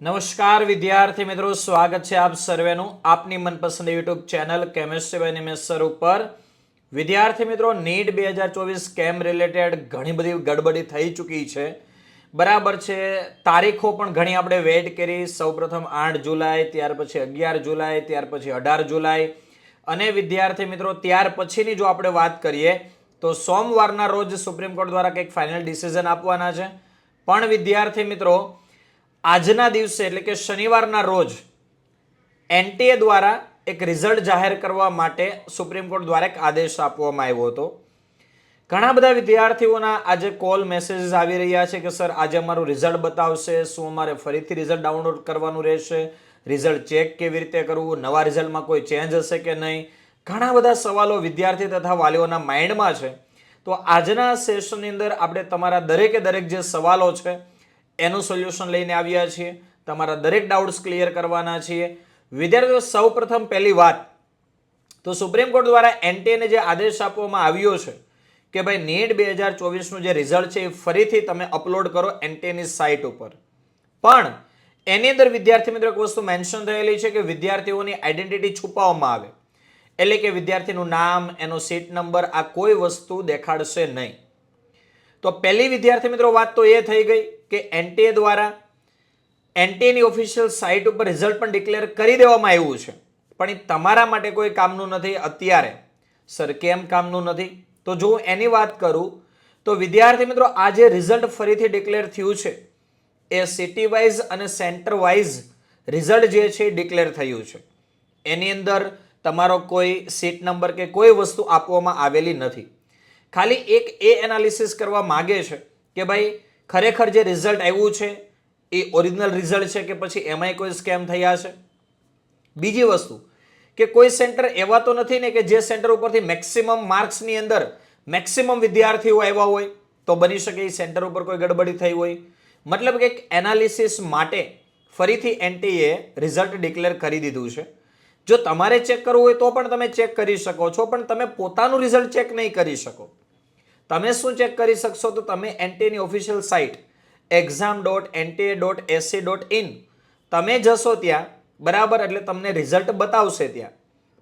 નમસ્કાર વિદ્યાર્થી મિત્રો, સ્વાગત છે આપ સર્વેનું આપની મનપસંદ YouTube channel chemistry by Nimesh sir ઉપર. વિદ્યાર્થી મિત્રો, નીટ 2024 કેમ રિલેટેડ ઘણી બધી ગડબડી થઈ ચૂકી છે, બરાબર છે. તારીખો પણ ઘણી આપણે વેટ કરી. સૌપ્રથમ 8 જુલાઈ, ત્યાર પછી 11 જુલાઈ, ત્યાર પછી 18 જુલાઈ, અને વિદ્યાર્થી મિત્રો ત્યાર પછીની જો આપણે વાત કરીએ તો સોમવારના રોજ સુપ્રીમ કોર્ટ દ્વારા કંઈક ફાઇનલ ડિસિઝન આપવાના છે. પણ વિદ્યાર્થી મિત્રો, આજના દિવસે એટલે કે શનિવારના રોજ એનટીએ દ્વારા એક રિઝલ્ટ જાહેર કરવા માટે સુપ્રીમ કોર્ટ દ્વારા એક આદેશ આપવામાં આવ્યો હતો. ઘણા બધા વિદ્યાર્થીઓના આજે કોલ મેસેજીસ આવી રહ્યા છે કે સર આજે અમારું રિઝલ્ટ બતાવશે, શું અમારે ફરીથી રિઝલ્ટ ડાઉનલોડ કરવાનું રહેશે, રિઝલ્ટ ચેક કેવી રીતે કરવું, નવા રિઝલ્ટમાં કોઈ ચેન્જ હશે કે નહીં. ઘણા બધા સવાલો વિદ્યાર્થી તથા વાલીઓના માઇન્ડમાં છે. તો આજના સેશનની અંદર આપણે તમારા દરેકે દરેક જે સવાલો છે એનું સોલ્યુશન લઈને આવ્યા છીએ. તમારા દરેક ડાઉટ્સ ક્લિયર કરવાના છીએ. વિદ્યાર્થીઓ, સૌપ્રથમ પહેલી વાત તો સુપ્રીમ કોર્ટ દ્વારા એનટીએને જે આદેશ આપવામાં આવ્યો છે કે ભાઈ નીટ 2024 નું જે રિઝલ્ટ છે એ ફરીથી તમે અપલોડ કરો એનટીએની સાઇટ ઉપર. પણ એની અંદર વિદ્યાર્થી મિત્રો એક વસ્તુ મેન્શન થયેલી છે કે વિદ્યાર્થીઓની આઈડેન્ટિટી છુપાવવામાં આવે, એટલે કે વિદ્યાર્થીનું નામ, એનો સીટ નંબર, આ કોઈ વસ્તુ દેખાડશે નહીં. તો પહેલી વિદ્યાર્થી મિત્રો વાત તો એ થઈ ગઈ કે એનટીએ દ્વારા એનટીએની ઓફિશિયલ સાઇટ ઉપર રિઝલ્ટ પણ ડિક્લેર કરી દેવામાં આવ્યું છે, પણ એ તમારા માટે કોઈ કામનું નથી અત્યારે. સર કેમ કામનું નથી? તો જો હું એની વાત કરું તો વિદ્યાર્થી મિત્રો આ જે રિઝલ્ટ ફરીથી ડિક્લેર થયું છે એ સિટી વાઇઝ અને સેન્ટર વાઇઝ રિઝલ્ટ જે છે એ ડિક્લેર થયું છે. એની અંદર તમારો કોઈ સીટ નંબર કે કોઈ વસ્તુ આપવામાં આવેલી નથી. ખાલી એક એ એનાલિસિસ કરવા માગે છે કે ભાઈ ખરેખર જે રિઝલ્ટ આવ્યું છે એ ઓરિજિનલ રિઝલ્ટ છે કે પછી એમાંય કોઈ સ્કેમ થયા છે. બીજી વસ્તુ કે કોઈ સેન્ટર એવા તો નથી ને કે જે સેન્ટર ઉપરથી મેક્સિમમ માર્ક્સની અંદર મેક્સિમમ વિદ્યાર્થીઓ આવ્યા હોય, તો બની શકે એ સેન્ટર ઉપર કોઈ ગડબડી થઈ હોય. મતલબ કે એક એનાલિસિસ માટે ફરીથી એનટીએ રિઝલ્ટ ડિક્લેર કરી દીધું છે. જો તમારે ચેક કરવું હોય તો પણ તમે ચેક કરી શકો છો, પણ તમે પોતાનું રિઝલ્ટ ચેક નહીં કરી શકો. તમે શું ચેક કરી શકશો? તો તમે એનટીએની ઓફિશિયલ સાઇટ exam.nta.ac.in તમે જશો ત્યાં, બરાબર, એટલે તમને રિઝલ્ટ બતાવશે ત્યાં.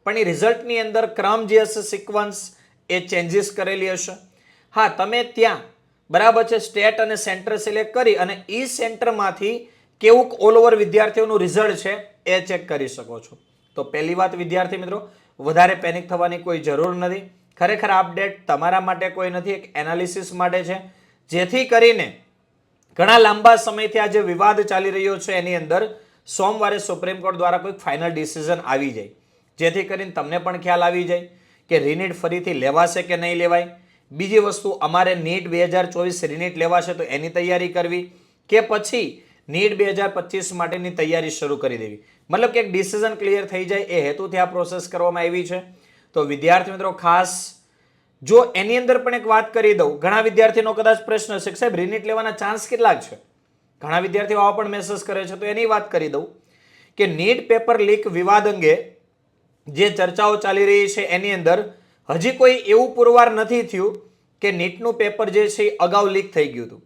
પણ એ રિઝલ્ટની અંદર ક્રમ જે હશે, સિક્વન્સ, એ ચેન્જીસ કરેલી હશે. હા, તમે ત્યાં બરાબર છે સ્ટેટ અને સેન્ટર સિલેક્ટ કરી અને એ સેન્ટરમાંથી કેવું ઓલ ઓવર વિદ્યાર્થીઓનું રિઝલ્ટ છે એ ચેક કરી શકો છો. તો પહેલી વાત વિદ્યાર્થી મિત્રો, વધારે પેનિક થવાની કોઈ જરૂર નથી. ખરેખર અપડેટ તમારા માટે કોઈ નથી, એક એનાલિસિસ માટે છે, જેથી કરીને ઘણા લાંબા સમયથી આ જે વિવાદ ચાલી રહ્યો છે એની અંદર સોમવારે સુપ્રીમ કોર્ટ દ્વારા કોઈ ફાઇનલ ડિસિઝન આવી જાય, જેથી કરીને તમને પણ ખ્યાલ આવી જાય કે રીનીટ ફરીથી લેવાશે કે નહીં લેવાય. બીજી વસ્તુ, અમારે નીટ 2024 રીનીટ લેવાશે તો એની તૈયારી કરવી કે પછી નીટ 2025 માટેની તૈયારી શરૂ કરી દેવી. મતલબ કે એક ડિસિઝન ક્લિયર થઈ જાય એ હેતુથી આ પ્રોસેસ કરવામાં આવી છે. તો વિદ્યાર્થી મિત્રો ખાસ જો એની અંદર પણ એક વાત કરી દઉં, ઘણા વિદ્યાર્થીનો કદાચ પ્રશ્ન છે કે સાહેબ રીનીટ લેવાના ચાન્સ કેટલા છે? ઘણા વિદ્યાર્થીઓ આવા પણ મેસેજ કરે છે, તો એની વાત કરી દઉં કે નીટ પેપર લીક વિવાદ અંગે જે ચર્ચાઓ ચાલી રહી છે એની અંદર હજી કોઈ એવું પુરવાર નથી થયું કે નીટનું પેપર જે છે એ અગાઉ લીક થઈ ગયું હતું,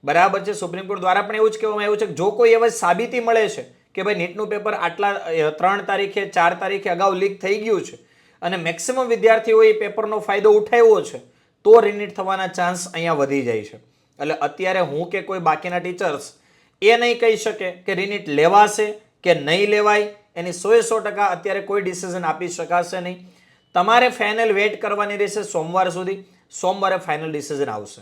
બરાબર છે. સુપ્રીમ કોર્ટ દ્વારા પણ એવું જ કહેવામાં આવ્યું છે કે જો કોઈ એવી સાબિતી મળે છે કે ભાઈ નીટનું પેપર આટલા 3 તારીખે 4 તારીખે અગાઉ લીક થઈ ગયું છે અને મેક્સિમમ વિદ્યાર્થીઓએ પેપરનો ફાયદો ઉઠાવ્યો છે, તો રીનીટ થવાના ચાન્સ અહીંયા વધી જાય છે. એટલે અત્યારે હું કે કોઈ બાકીના ટીચર્સ એ નહીં કહી શકે કે રીનીટ લેવાશે કે નહીં લેવાય. એની 100% અત્યારે કોઈ ડિસિઝન આપી શકાશે નહીં. તમારે ફાઇનલ વેટ કરવાની રહેશે સોમવાર સુધી. સોમવારે ફાઇનલ ડિસિઝન આવશે.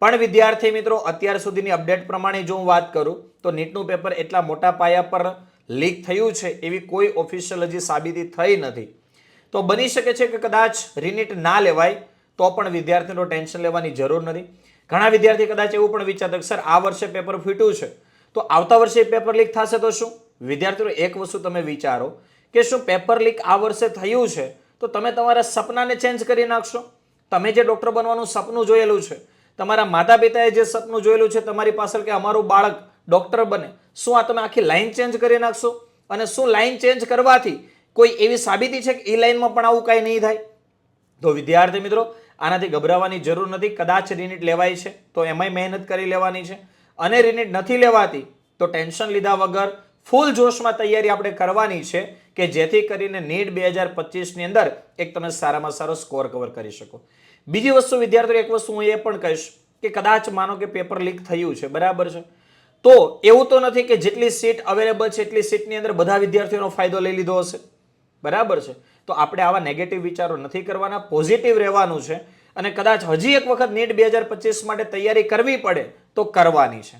પણ વિદ્યાર્થી મિત્રો, અત્યાર સુધીની અપડેટ પ્રમાણે જો હું વાત કરું તો નીટનું પેપર એટલા મોટા પાયા પર લીક થયું છે એવી કોઈ ઓફિશિયલ હજી સાબિતી થઈ નથી. તો બની શકે છે કે કદાચ રીનીટ ના લેવાય, તો પણ વિદ્યાર્થીનો ટેન્શન લેવાની જરૂર નથી. ઘણા વિદ્યાર્થી કદાચ એવું પણ વિચારતા કે સર આ વર્ષે પેપર ફૂટ્યું છે તો આવતા વર્ષે પેપર લીક થશે તો શું? વિદ્યાર્થીઓ એક વસ્તુ તમે વિચારો કે શું પેપર લીક આ વર્ષે થયું છે તો તમે તમારા સપનાને ચેન્જ કરી નાખશો? તમે જે ડોક્ટર બનવાનું સપનું જોયેલું છે, તમારા માતા પિતાએ જે સપનું જોયેલું છે તમારી પાછળ કે અમારું બાળક ડોક્ટર બને, શું આ તમે આખી લાઈન ચેન્જ કરી નાખશો? અને શું લાઈન ચેન્જ કરવાથી કોઈ એવી સાબિતી છે કે એ લાઈનમાં પણ આવું કાંઈ નહીં થાય? તો વિદ્યાર્થી મિત્રો આનાથી ગભરાવાની જરૂર નથી. કદાચ રીનીટ લેવાય છે તો એમાંય મહેનત કરી લેવાની છે, અને રીનીટ નથી લેવાતી તો ટેન્શન લીધા વગર ફૂલ જોશમાં તૈયારી આપણે કરવાની છે કે જેથી કરીને નીટ 2025ની અંદર એક તમે સારામાં સારો સ્કોર કવર કરી શકો. બીજી વસ્તુ વિદ્યાર્થીઓ, એક વસ્તુ હું એ પણ કહીશ કે કદાચ માનો કે પેપર લીક થયું છે, બરાબર છે, તો એવું તો નથી કે જેટલી સીટ અવેલેબલ છે એટલી સીટની અંદર બધા વિદ્યાર્થીઓનો ફાયદો લઈ લીધો હશે, બરાબર છે. તો આપણે આવા નેગેટિવ વિચારો નથી કરવાના, પોઝિટિવ રહેવાનું છે. અને કદાચ હજી એક વખત નીટ 2025 માટે તૈયારી કરવી પડે તો કરવાની છે.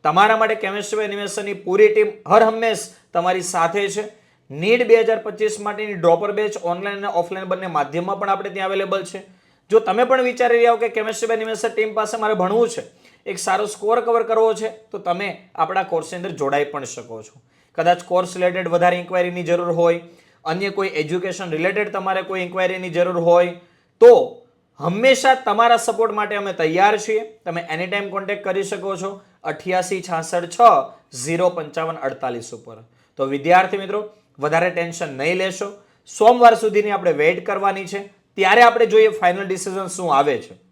તમારા માટે કેમેસ્ટ્રી એનિમેશનની પૂરી ટીમ હર હંમેશ તમારી સાથે છે. નીટ 2025 માટેની ડ્રોપર બેચ ઓનલાઈન અને ઓફલાઈન બંને માધ્યમમાં પણ આપણે ત્યાં અવેલેબલ છે. જો તમે પણ વિચારી રહ્યા હો કે કેમેસ્ટ્રી એનિમેશન ટીમ પાસે મારે ભણવું છે, એક સારો સ્કોર કવર કરવો છે, તો તમે આપણા કોર્સની અંદર જોડાઈ પણ શકો છો. કદાચ કોર્સ રિલેટેડ વધારે ઇન્ક્વાયરીની જરૂર હોય, અન્ય કોઈ એજ્યુકેશન રિલેટેડ તમારે કોઈ ઇન્ક્વાયરીની જરૂર હોય, તો હંમેશા તમારા સપોર્ટ માટે અમે તૈયાર છીએ. તમે એની ટાઈમ કોન્ટેક્ટ કરી શકો છો 8866605548 ઉપર. તો વિદ્યાર્થી મિત્રો, વધારે ટેન્શન નહીં લેશો. સોમવાર સુધીની આપણે વેઇટ કરવાની છે, ત્યારે આપણે જોઈએ ફાઇનલ ડિસિઝન શું આવે છે.